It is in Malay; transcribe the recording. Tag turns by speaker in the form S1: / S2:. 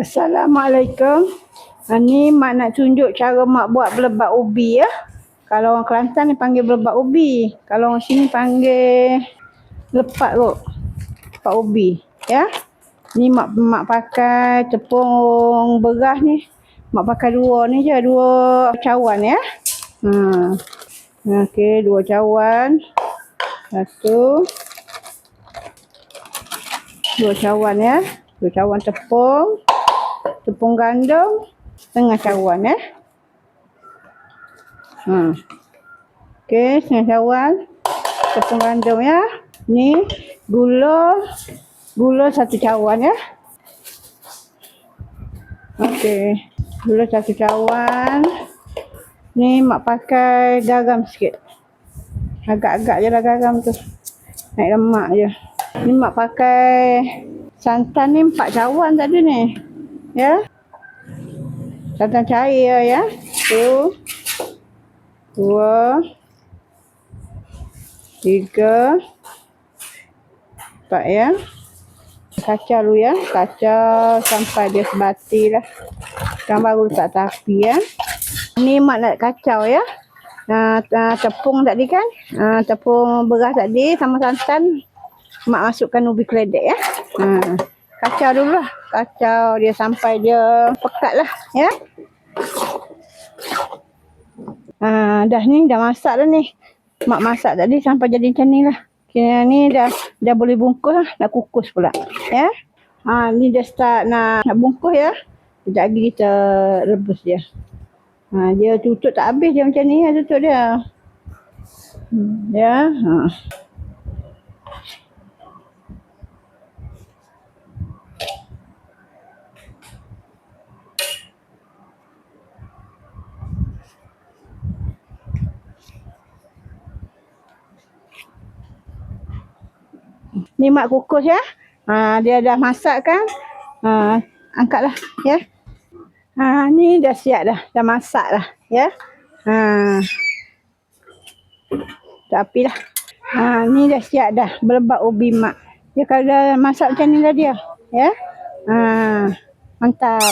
S1: Assalamualaikum. Ni mak nak tunjuk cara mak buat belebat ubi ya. Kalau orang Kelantan ni panggil belebat ubi. Kalau orang sini panggil lepat kot. Lepat ubi ya. Ni mak pakai tepung beras ni. Mak pakai dua ni je, dua cawan ya. Okey, dua cawan. Satu. Dua cawan ya. Dua cawan tepung. Tepung gandum setengah cawan ya. Okey, setengah cawan tepung gandum ya. Ni gula satu cawan ya. Okey, gula satu cawan. Ni mak pakai garam sikit. Agak-agak je lah garam tu. Naik lemak je. Ni mak pakai santan ni 4 cawan tadi ni. Ya. Santan cair ya. 1, 2, 3, 4 ya. Kacau dulu ya. Kacau sampai dia sebati lah. Sekarang baru letak api ya. Ni mak nak kacau ya. Tepung tadi kan. Tepung beras tadi sama santan. Mak masukkan ubi keledek ya. Kacau dulu lah. Kacau dia sampai dia pekat lah ya. Dah ni dah masak dah ni. Mak masak tadi sampai jadi macam ni lah. Kira ni dah boleh bungkus lah. Nak kukus pula ya. Ni dah start nak bungkus ya. Sekejap lagi kita rebus dia. Dia tutup tak habis dia macam ni lah tutup dia. Ya. Ni mak kukus ya. Dia dah masak kan. Angkatlah ya. Ni dah siap dah. Dah masak dah ya. Tak api dah. Ni dah siap dah belebat ubi mak. Dia kalau dah masak macam ni dah dia. Ya. Mantap.